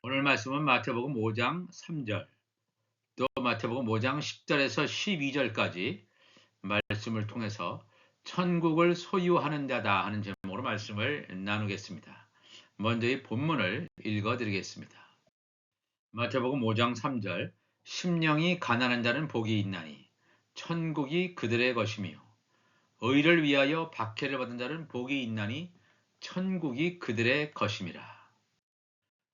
오늘 말씀은 마태복음 5장 3절, 또 마태복음 5장 10절에서 12절까지 말씀을 통해서 천국을 소유하는 자다 하는 제목으로 말씀을 나누겠습니다. 먼저 이 본문을 읽어 드리겠습니다. 마태복음 5장 3절, 심령이 가난한 자는 복이 있나니 천국이 그들의 것이며 의를 위하여 박해를 받은 자는 복이 있나니 천국이 그들의 것임이라.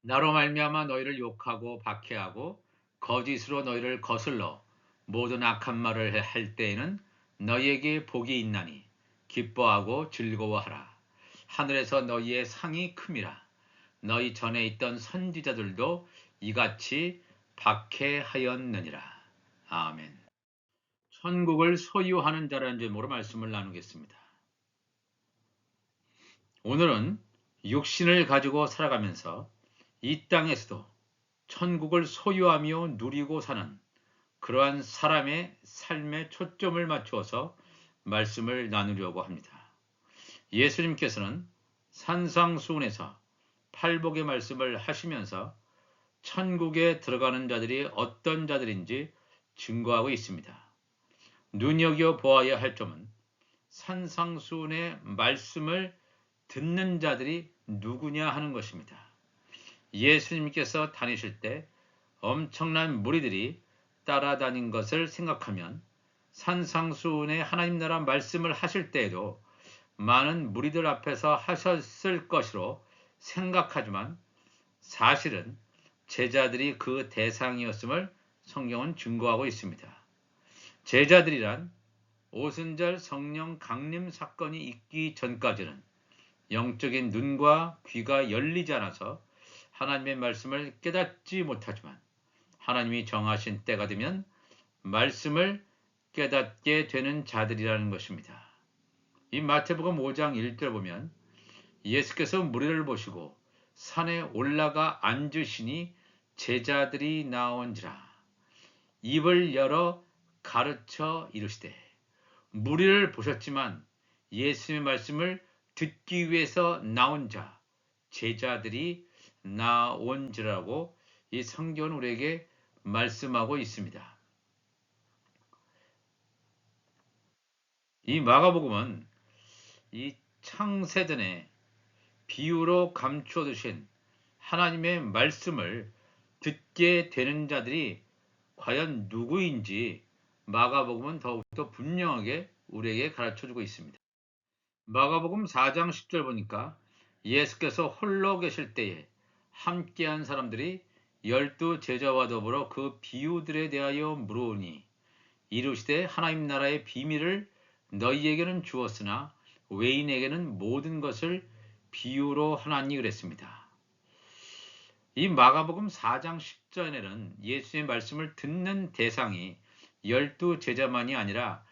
나로 말미암아 너희를 욕하고 박해하고 거짓으로 너희를 거슬러 모든 악한 말을 할 때에는 너희에게 복이 있나니 기뻐하고 즐거워하라. 하늘에서 너희의 상이 큼이라. 너희 전에 있던 선지자들도 이같이 박해하였느니라. 아멘. 천국을 소유하는 자라는 제목으로 말씀을 나누겠습니다. 오늘은 육신을 가지고 살아가면서 이 땅에서도 천국을 소유하며 누리고 사는 그러한 사람의 삶에 초점을 맞추어서 말씀을 나누려고 합니다. 예수님께서는 산상수훈에서 팔복의 말씀을 하시면서 천국에 들어가는 자들이 어떤 자들인지 증거하고 있습니다. 눈여겨보아야 할 점은 산상수훈의 말씀을 듣는 자들이 누구냐 하는 것입니다. 예수님께서 다니실 때 엄청난 무리들이 따라다닌 것을 생각하면 산상수훈의 하나님 나라 말씀을 하실 때에도 많은 무리들 앞에서 하셨을 것으로 생각하지만 사실은 제자들이 그 대상이었음을 성경은 증거하고 있습니다. 제자들이란 오순절 성령 강림 사건이 있기 전까지는 영적인 눈과 귀가 열리지 않아서 하나님의 말씀을 깨닫지 못하지만 하나님이 정하신 때가 되면 말씀을 깨닫게 되는 자들이라는 것입니다. 이 마태복음 5장 1절 보면 예수께서 무리를 보시고 산에 올라가 앉으시니 제자들이 나온지라. 입을 열어 가르쳐 이르시되. 무리를 보셨지만 예수님의 말씀을 듣기 위해서 나온 자, 제자들이 나온지라고 이 성경은 우리에게 말씀하고 있습니다. 이 마가복음은 이 창세전에 비유로 감추어 두신 하나님의 말씀을 듣게 되는 자들이 과연 누구인지 마가복음은 더욱더 분명하게 우리에게 가르쳐주고 있습니다. 마가복음 4장 10절 보니까 예수께서 홀로 계실 때에 함께한 사람들이 12 제자와 더불어 그 비유들에 대하여 물으니 이르시되 하나님 나라의 비밀을 너희에게는 주었으나 외인에게는 모든 것을 비유로 하나니 그랬습니다. 이 마가복음 4장 10절에는 예수님의 말씀을 듣는 대상이 12 제자만이 아니라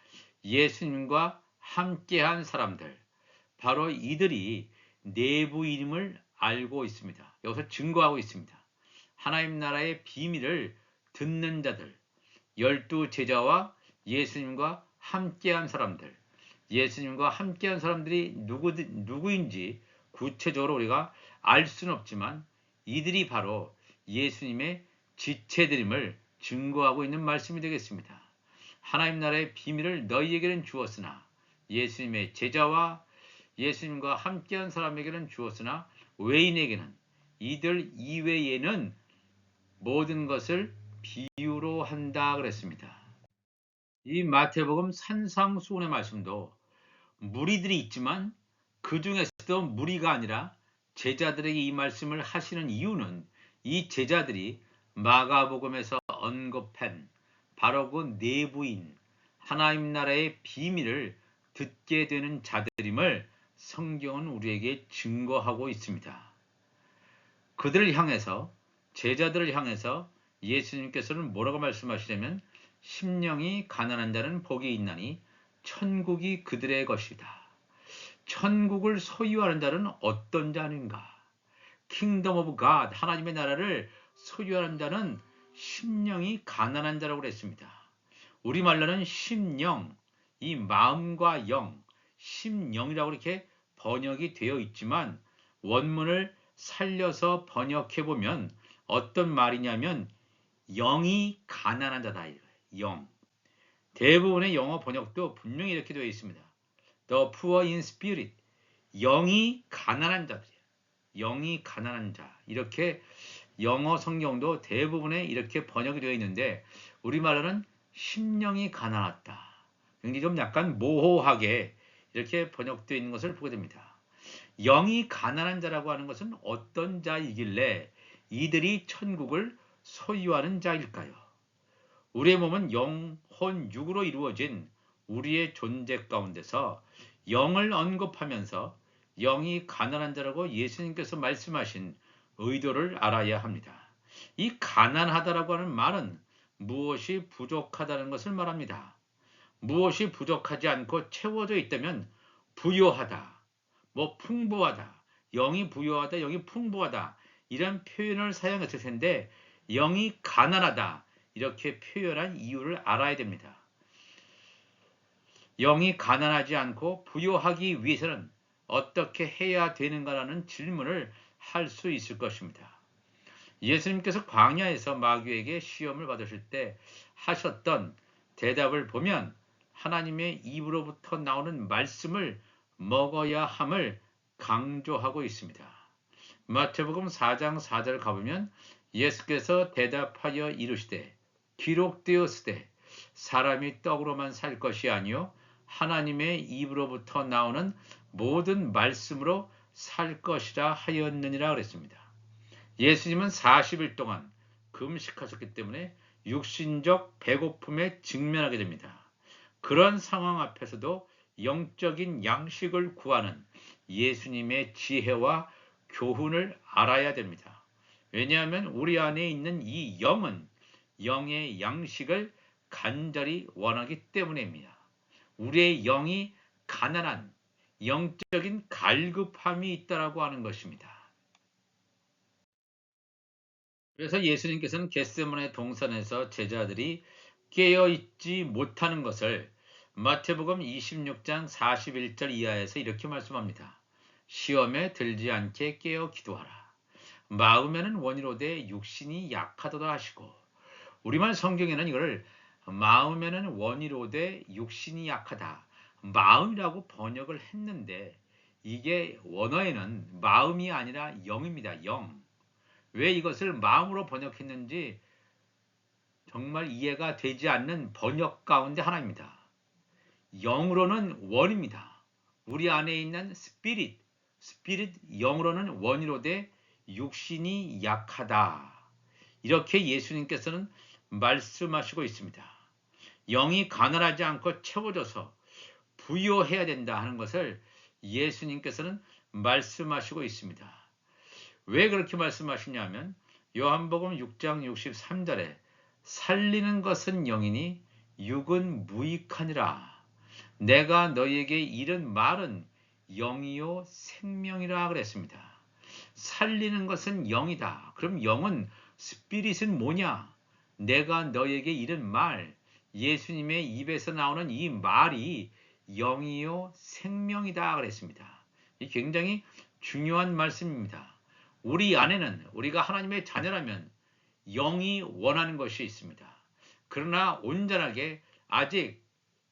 예수님과 함께한 사람들, 바로 이들이 내부임을 알고 있습니다. 여기서 증거하고 있습니다. 하나님 나라의 비밀을 듣는 자들, 12 제자와 예수님과 함께한 사람들, 예수님과 함께한 사람들이 누구인지 구체적으로 우리가 알 수는 없지만 이들이 바로 예수님의 지체들임을 증거하고 있는 말씀이 되겠습니다. 하나님 나라의 비밀을 너희에게는 주었으나 예수님의 제자와 예수님과 함께한 사람에게는 주었으나 외인에게는 이들 이외에는 모든 것을 비유로 한다 그랬습니다. 이 마태복음 산상수훈의 말씀도 무리들이 있지만 그 중에서도 무리가 아니라 제자들에게 이 말씀을 하시는 이유는 이 제자들이 마가복음에서 언급한 바로 그 내부인 하나님 나라의 비밀을 듣게 되는 자들임을 성경은 우리에게 증거하고 있습니다. 그들을 향해서, 제자들을 향해서 예수님께서는 뭐라고 말씀하시냐면 심령이 가난한 자는 복이 있나니 천국이 그들의 것이다. 천국을 소유하는 자는 어떤 자인가? Kingdom of God, 하나님의 나라를 소유하는 자는 심령이 가난한 자라고 그랬습니다. 우리말로는 심령, 이 마음과 영, 심령이라고 이렇게 번역이 되어 있지만 원문을 살려서 번역해 보면 어떤 말이냐면 영이 가난한 자다 이거예요. 영. 대부분의 영어 번역도 분명히 이렇게 되어 있습니다. The poor in spirit. 영이 가난한 자들이에요. 영이 가난한 자. 이렇게 영어 성경도 대부분에 이렇게 번역이 되어 있는데 우리말로는 심령이 가난하다. 굉장히 좀 약간 모호하게 이렇게 번역되어 있는 것을 보게 됩니다. 영이 가난한 자라고 하는 것은 어떤 자이길래 이들이 천국을 소유하는 자일까요? 우리의 몸은 영, 혼, 육으로 이루어진 우리의 존재 가운데서 영을 언급하면서 영이 가난한 자라고 예수님께서 말씀하신 의도를 알아야 합니다. 이 가난하다라고 하는 말은 무엇이 부족하다는 것을 말합니다. 무엇이 부족하지 않고 채워져 있다면 부요하다, 뭐 풍부하다, 영이 부요하다, 영이 풍부하다 이런 표현을 사용했을 텐데 영이 가난하다 이렇게 표현한 이유를 알아야 됩니다. 영이 가난하지 않고 부요하기 위해서는 어떻게 해야 되는가라는 질문을 할 수 있을 것입니다. 예수님께서 광야에서 마귀에게 시험을 받으실 때 하셨던 대답을 보면 하나님의 입으로부터 나오는 말씀을 먹어야 함을 강조하고 있습니다. 마태복음 4장 4절 가보면 예수께서 대답하여 이르시되 기록되었으되 사람이 떡으로만 살 것이 아니요 하나님의 입으로부터 나오는 모든 말씀으로 살 것이라 하였느니라 그랬습니다. 예수님은 40일 동안 금식하셨기 때문에 육신적 배고픔에 직면하게 됩니다. 그런 상황 앞에서도 영적인 양식을 구하는 예수님의 지혜와 교훈을 알아야 됩니다. 왜냐하면 우리 안에 있는 이 영은 영의 양식을 간절히 원하기 때문입니다. 우리의 영이 가난한 영적인 갈급함이 있다라고 하는 것입니다. 그래서 예수님께서는 겟세마네 동산에서 제자들이 깨어있지 못하는 것을 마태복음 26장 41절 이하에서 이렇게 말씀합니다. 시험에 들지 않게 깨어 기도하라. 마음에는 원이로되 육신이 약하도다 하시고 우리말 성경에는 이걸 마음에는 원이로되 육신이 약하다. 마음이라고 번역을 했는데 이게 원어에는 마음이 아니라 영입니다. 영. 왜 이것을 마음으로 번역했는지 정말 이해가 되지 않는 번역 가운데 하나입니다. 영으로는 원입니다. 우리 안에 있는 스피릿 영으로는 원이로되 육신이 약하다. 이렇게 예수님께서는 말씀하시고 있습니다. 영이 가난하지 않고 채워져서 부요해야 된다 하는 것을 예수님께서는 말씀하시고 있습니다. 왜 그렇게 말씀하시냐면 요한복음 6장 63절에 살리는 것은 영이니 육은 무익하니라. 내가 너희에게 이른 말은 영이요 생명이라 그랬습니다. 살리는 것은 영이다. 그럼 영은 스피릿은 뭐냐? 내가 너희에게 이른 말, 예수님의 입에서 나오는 이 말이 영이요 생명이다 그랬습니다. 이 굉장히 중요한 말씀입니다. 우리 안에는 우리가 하나님의 자녀라면 영이 원하는 것이 있습니다. 그러나 온전하게 아직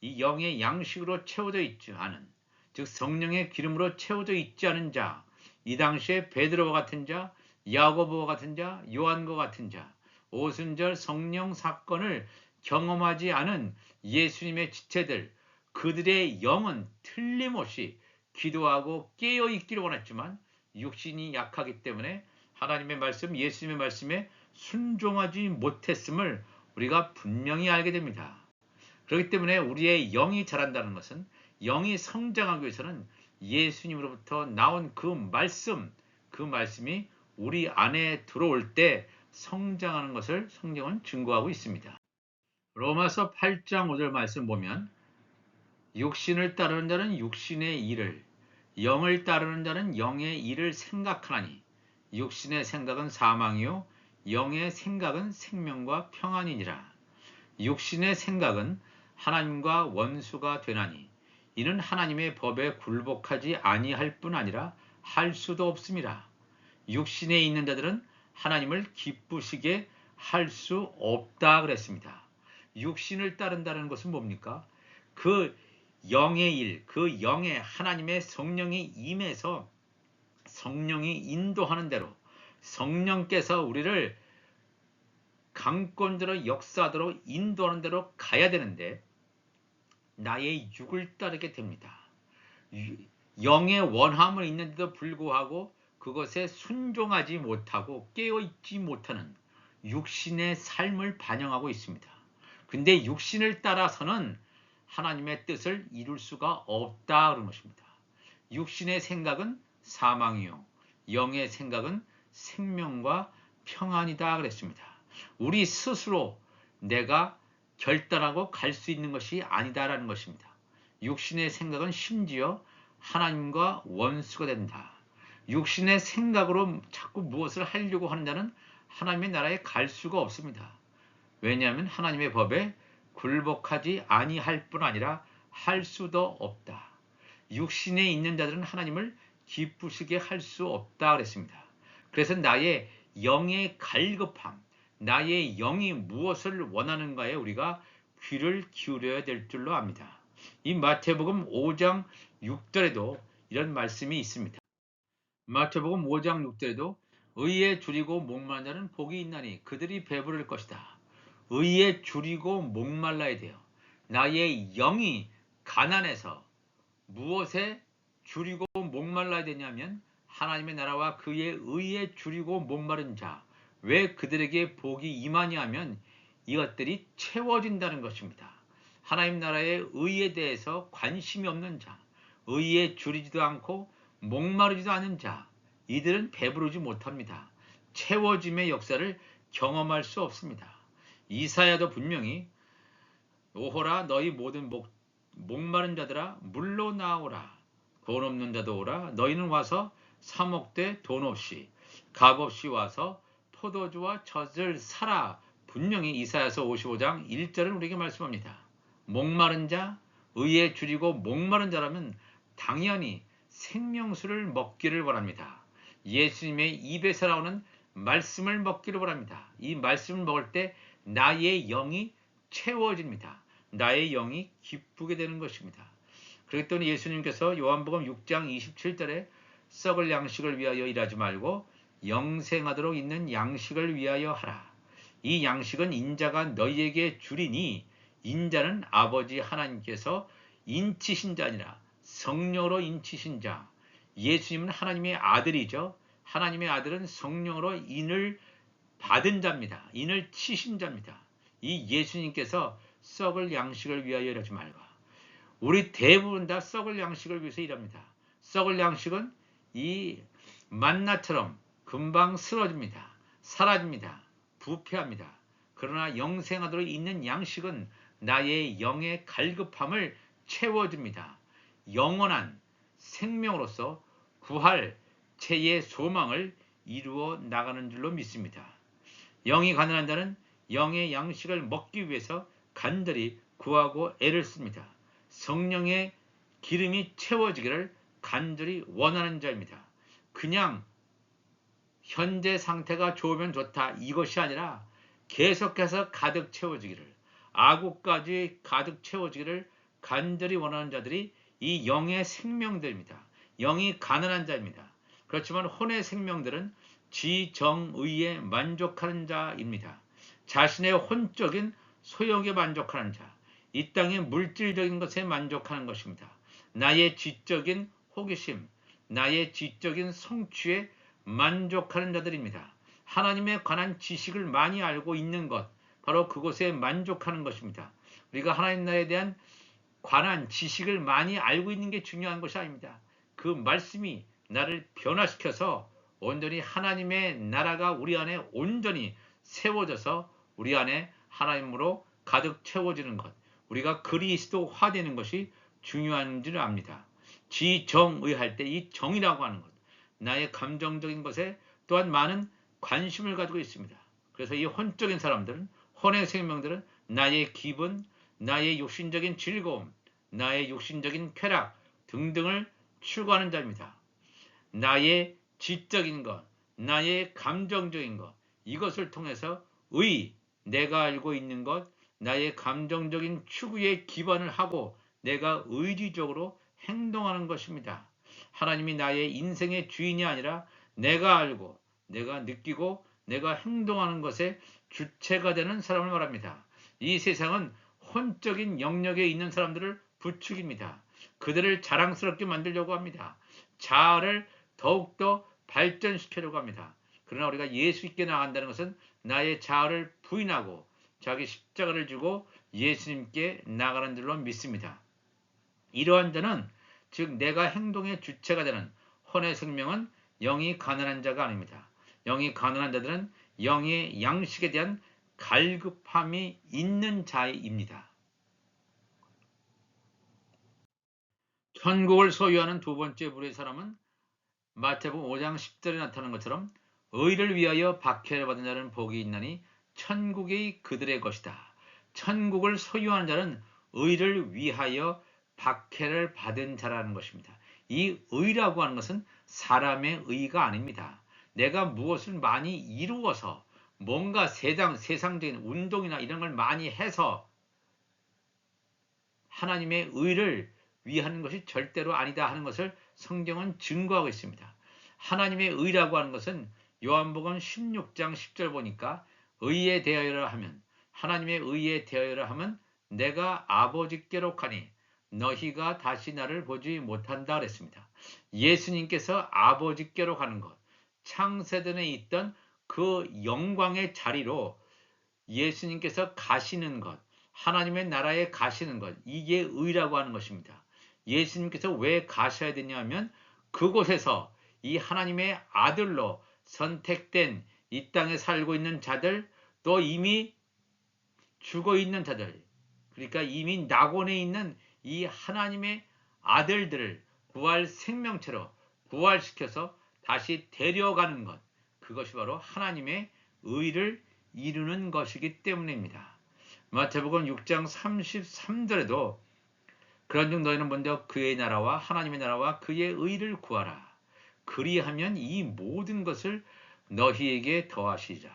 이 영의 양식으로 채워져 있지 않은, 즉 성령의 기름으로 채워져 있지 않은 자, 이 당시에 베드로와 같은 자, 야고보와 같은 자, 요한과 같은 자, 오순절 성령 사건을 경험하지 않은 예수님의 지체들, 그들의 영은 틀림없이 기도하고 깨어 있기를 원했지만 육신이 약하기 때문에 하나님의 말씀, 예수님의 말씀에 순종하지 못했음을 우리가 분명히 알게 됩니다. 그렇기 때문에 우리의 영이 자란다는 것은, 영이 성장하기 위해서는 예수님으로부터 나온 그 말씀이 우리 안에 들어올 때 성장하는 것을 성경은 증거하고 있습니다. 로마서 8장 5절 말씀 보면 육신을 따르는 자는 육신의 일을, 영을 따르는 자는 영의 일을 생각하나니 육신의 생각은 사망이요 영의 생각은 생명과 평안이니라. 육신의 생각은 하나님과 원수가 되나니 이는 하나님의 법에 굴복하지 아니할 뿐 아니라 할 수도 없습니다. 육신에 있는 자들은 하나님을 기쁘시게 할 수 없다 그랬습니다. 육신을 따른다는 것은 뭡니까? 그 영의 일, 그 영의 하나님의 성령이 임해서 성령이 인도하는 대로 성령께서 우리를 강권대로 역사대로 인도하는 대로 가야 되는데 나의 육을 따르게 됩니다. 영의 원함은 있는데도 불구하고 그것에 순종하지 못하고 깨어있지 못하는 육신의 삶을 반영하고 있습니다. 근데 육신을 따라서는 하나님의 뜻을 이룰 수가 없다 그런 것입니다. 육신의 생각은 사망이요 영의 생각은 생명과 평안이다 그랬습니다. 우리 스스로 내가 결단하고 갈 수 있는 것이 아니다라는 것입니다. 육신의 생각은 심지어 하나님과 원수가 된다. 육신의 생각으로 자꾸 무엇을 하려고 하는 자는 하나님의 나라에 갈 수가 없습니다. 왜냐하면 하나님의 법에 굴복하지 아니할 뿐 아니라 할 수도 없다. 육신에 있는 자들은 하나님을 기쁘시게 할 수 없다 그랬습니다. 그래서 나의 영의 갈급함, 나의 영이 무엇을 원하는가에 우리가 귀를 기울여야 될 줄로 압니다. 이 마태복음 5장 6절에도 이런 말씀이 있습니다. 마태복음 5장 6절에도 의에 줄이고 목마른 자는 복이 있나니 그들이 배부를 것이다. 의에 줄이고 목말라야 돼요. 나의 영이 가난해서 무엇에 줄이고 목말라야 되냐면 하나님의 나라와 그의 의에 줄이고 목마른 자. 왜 그들에게 복이 임하냐 하면 이것들이 채워진다는 것입니다. 하나님 나라의 의에 대해서 관심이 없는 자, 의에 줄이지도 않고 목마르지도 않은 자, 이들은 배부르지 못합니다. 채워짐의 역사를 경험할 수 없습니다. 이사야도 분명히 오호라 너희 모든 목마른 자들아 물로 나오라. 돈 없는 자도 오라. 너희는 와서 사 먹되 돈 없이 값 없이 와서 포도주와 젖을 사라. 분명히 이사야서 55장 1절은 우리에게 말씀합니다. 목마른 자, 의에 줄이고 목마른 자라면 당연히 생명수를 먹기를 원합니다. 예수님의 입에서 나오는 말씀을 먹기를 원합니다. 이 말씀을 먹을 때 나의 영이 채워집니다. 나의 영이 기쁘게 되는 것입니다. 그랬더니 예수님께서 요한복음 6장 27절에 썩을 양식을 위하여 일하지 말고 영생하도록 있는 양식을 위하여 하라. 이 양식은 인자가 너희에게 주리니 인자는 아버지 하나님께서 인치신 자 아니라 성령으로 인치신 자. 예수님은 하나님의 아들이죠. 하나님의 아들은 성령으로 인을 받은 자입니다. 인을 치신 자입니다. 이 예수님께서 썩을 양식을 위하여 일하지 말고 우리 대부분 다 썩을 양식을 위해서 일합니다. 썩을 양식은 이 만나처럼 금방 쓰러집니다. 사라집니다. 부패합니다. 그러나 영생하도록 있는 양식은 나의 영의 갈급함을 채워줍니다. 영원한 생명으로서 구할 죄의 소망을 이루어 나가는 줄로 믿습니다. 영이 가난한 자는 영의 양식을 먹기 위해서 간절히 구하고 애를 씁니다. 성령의 기름이 채워지기를 간절히 원하는 자입니다. 그냥 현재 상태가 좋으면 좋다 이것이 아니라 계속해서 가득 채워지기를 아구까지 가득 채워지기를 간절히 원하는 자들이 이 영의 생명들입니다. 영이 가난한 자입니다. 그렇지만 혼의 생명들은 지정의에 만족하는 자입니다. 자신의 혼적인 소욕에 만족하는 자, 이 땅의 물질적인 것에 만족하는 것입니다. 나의 지적인 호기심, 나의 지적인 성취에 만족하는 자들입니다. 하나님에 관한 지식을 많이 알고 있는 것, 바로 그것에 만족하는 것입니다. 우리가 하나님 나라에 대한 관한 지식을 많이 알고 있는 게 중요한 것이 아닙니다. 그 말씀이 나를 변화시켜서 온전히 하나님의 나라가 우리 안에 온전히 세워져서 우리 안에 하나님으로 가득 채워지는 것, 우리가 그리스도화 되는 것이 중요한 줄 압니다. 지정의할 때 이 정이라고 하는 것, 나의 감정적인 것에 또한 많은 관심을 가지고 있습니다. 그래서 이 혼적인 사람들은, 혼의 생명들은 나의 기분, 나의 육신적인 즐거움, 나의 육신적인 쾌락 등등을 추구하는 자입니다. 나의 지적인 것, 나의 감정적인 것, 이것을 통해서 내가 알고 있는 것, 나의 감정적인 추구에 기반을 하고 내가 의지적으로 행동하는 것입니다. 하나님이 나의 인생의 주인이 아니라 내가 알고, 내가 느끼고, 내가 행동하는 것에 주체가 되는 사람을 말합니다. 이 세상은 혼적인 영역에 있는 사람들을 부추깁니다. 그들을 자랑스럽게 만들려고 합니다. 자아를 더욱더 발전시키려고 합니다. 그러나 우리가 예수 있게 나간다는 것은 나의 자아를 부인하고 자기 십자가를 지고 예수님께 나가는 줄로 믿습니다. 이러한 자는, 즉 내가 행동의 주체가 되는 혼의 생명은 영이 가난한 자가 아닙니다. 영이 가난한 자들은 영의 양식에 대한 갈급함이 있는 자입니다. 천국을 소유하는 두 번째 부류의 사람은 마태복음 5장 10절에 나타난 것처럼 의를 위하여 박해를 받은 자는 복이 있나니 천국이 그들의 것이다. 천국을 소유하는 자는 의를 위하여 박해를 받은 자라는 것입니다. 이 의라고 하는 것은 사람의 의가 아닙니다. 내가 무엇을 많이 이루어서 뭔가 세상적인 운동이나 이런 걸 많이 해서 하나님의 의를 위하는 것이 절대로 아니다 하는 것을 성경은 증거하고 있습니다. 하나님의 의라고 하는 것은 요한복음 16장 10절 보니까 의에 대하여라 하면, 하나님의 의에 대하여라 하면 내가 아버지께로 가니 너희가 다시 나를 보지 못한다 그랬습니다. 예수님께서 아버지께로 가는 것, 창세전에 있던 그 영광의 자리로 예수님께서 가시는 것, 하나님의 나라에 가시는 것, 이게 의라고 하는 것입니다. 예수님께서 왜 가셔야 되냐면 그곳에서 이 하나님의 아들로 선택된 이 땅에 살고 있는 자들, 또 이미 죽어 있는 자들, 그러니까 이미 낙원에 있는 이 하나님의 아들들을 부활 생명체로 부활시켜서 다시 데려가는 것, 그것이 바로 하나님의 의를 이루는 것이기 때문입니다. 마태복음 6장 33절에도 그런즉 너희는 먼저 그의 나라와 하나님의 나라와 그의 의를 구하라. 그리하면 이 모든 것을 너희에게 더하시리라.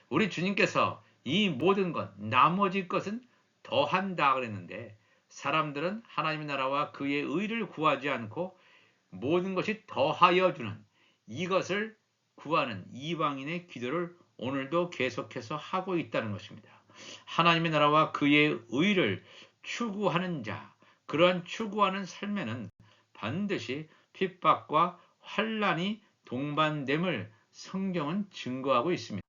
우리 주님께서 이 모든 것, 나머지 것은 더한다 그랬는데 사람들은 하나님의 나라와 그의 의를 구하지 않고 모든 것이 더하여 주는 이것을 구하는 이방인의 기도를 오늘도 계속해서 하고 있다는 것입니다. 하나님의 나라와 그의 의를 추구하는 자, 그러한 추구하는 삶에는 반드시 핍박과 환난이 동반됨을 성경은 증거하고 있습니다.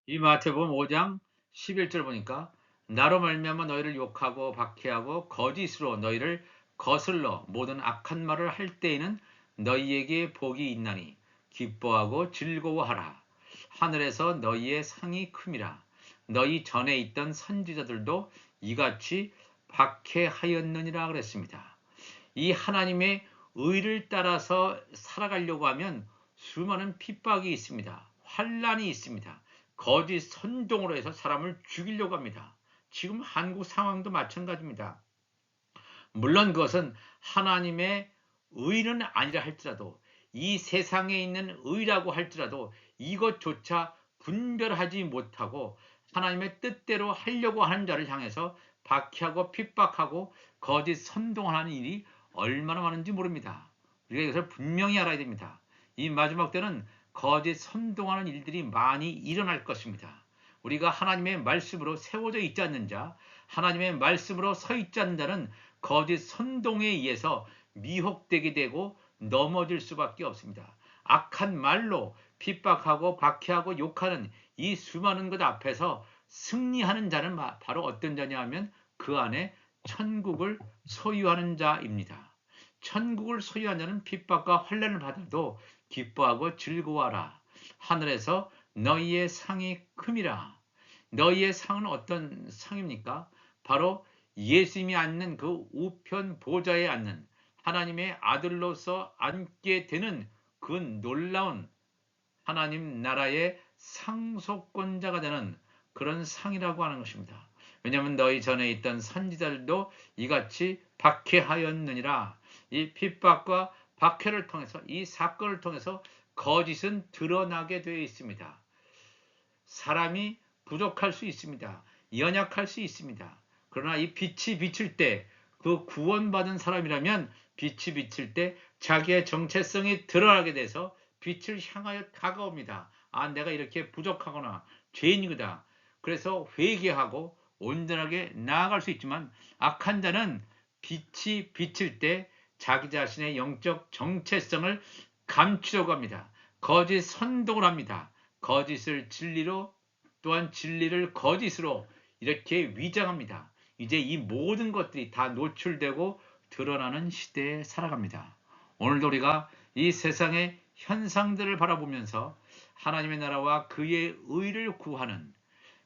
이 마태복음 5장 11절 보니까 나로 말미암아 너희를 욕하고 박해하고 거짓으로 너희를 거슬러 모든 악한 말을 할 때에는 너희에게 복이 있나니 기뻐하고 즐거워하라. 하늘에서 너희의 상이 큼이라. 너희 전에 있던 선지자들도 이같이 박해하였느니라 그랬습니다. 이 하나님의 의를 따라서 살아가려고 하면 수많은 핍박이 있습니다. 환난이 있습니다. 거짓 선동으로 해서 사람을 죽이려고 합니다. 지금 한국 상황도 마찬가지입니다. 물론 그것은 하나님의 의는 아니라 할지라도 이 세상에 있는 의라고 할지라도 이것조차 분별하지 못하고 하나님의 뜻대로 하려고 하는 자를 향해서 박해하고 핍박하고 거짓 선동하는 일이 얼마나 많은지 모릅니다. 우리가 이것을 분명히 알아야 됩니다. 이 마지막 때는 거짓 선동하는 일들이 많이 일어날 것입니다. 우리가 하나님의 말씀으로 세워져 있지 않는 자, 하나님의 말씀으로 서 있지 않는 자는 거짓 선동에 의해서 미혹되게 되고 넘어질 수밖에 없습니다. 악한 말로 핍박하고 박해하고 욕하는 이 수많은 것 앞에서 승리하는 자는 바로 어떤 자냐 하면 그 안에 천국을 소유하는 자입니다. 천국을 소유한 자는 핍박과 환난을 받아도 기뻐하고 즐거워하라. 하늘에서 너희의 상이 큼이라. 너희의 상은 어떤 상입니까? 바로 예수님이 앉는 그 우편 보좌에 앉는 하나님의 아들로서 앉게 되는 그 놀라운 하나님 나라의 상속권자가 되는 그런 상이라고 하는 것입니다. 왜냐하면 너희 전에 있던 선지자들도 이같이 박해하였느니라. 이 핍박과 박해를 통해서 이 사건을 통해서 거짓은 드러나게 되어 있습니다. 사람이 부족할 수 있습니다. 연약할 수 있습니다. 그러나 이 빛이 비칠 때, 그 구원받은 사람이라면 빛이 비칠 때 자기의 정체성이 드러나게 돼서 빛을 향하여 다가옵니다. 아, 내가 이렇게 부족하거나 죄인이다. 그래서 회개하고 온전하게 나아갈 수 있지만, 악한 자는 빛이 비칠 때 자기 자신의 영적 정체성을 감추려고 합니다. 거짓 선동을 합니다. 거짓을 진리로, 또한 진리를 거짓으로 이렇게 위장합니다. 이제 이 모든 것들이 다 노출되고 드러나는 시대에 살아갑니다. 오늘도 우리가 이 세상의 현상들을 바라보면서 하나님의 나라와 그의 의를 구하는,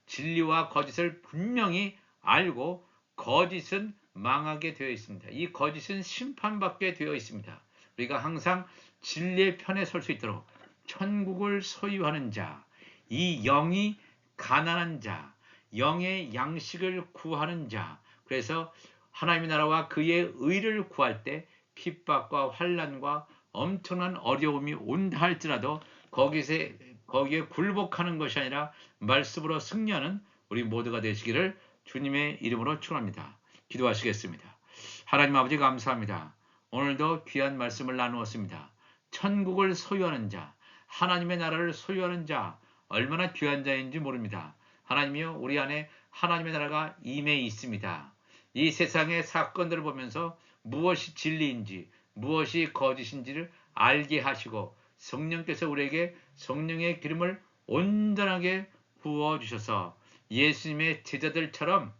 진리와 거짓을 분명히 알고 거짓은 망하게 되어 있습니다. 이 거짓은 심판받게 되어 있습니다. 우리가 항상 진리의 편에 설 수 있도록 천국을 소유하는 자, 이 영이 가난한 자, 영의 양식을 구하는 자, 그래서 하나님의 나라와 그의 의를 구할 때 핍박과 환난과 엄청난 어려움이 온다 할지라도 거기에 굴복하는 것이 아니라 말씀으로 승리하는 우리 모두가 되시기를 주님의 이름으로 축원합니다. 기도하시겠습니다. 하나님 아버지 감사합니다. 오늘도 귀한 말씀을 나누었습니다. 천국을 소유하는 자, 하나님의 나라를 소유하는 자, 얼마나 귀한 자인지 모릅니다. 하나님이여, 우리 안에 하나님의 나라가 임해 있습니다. 이 세상의 사건들을 보면서 무엇이 진리인지, 무엇이 거짓인지를 알게 하시고, 성령께서 우리에게 성령의 기름을 온전하게 부어주셔서 예수님의 제자들처럼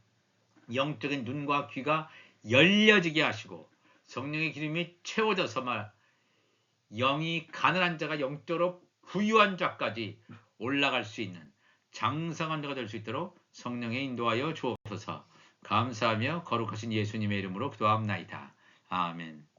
영적인 눈과 귀가 열려지게 하시고, 성령의 기름이 채워져서 영이 가난한 자가 영적으로 부유한 자까지 올라갈 수 있는 장성한 자가 될 수 있도록 성령에 인도하여 주옵소서. 감사하며 거룩하신 예수님의 이름으로 기도합나이다. 아멘.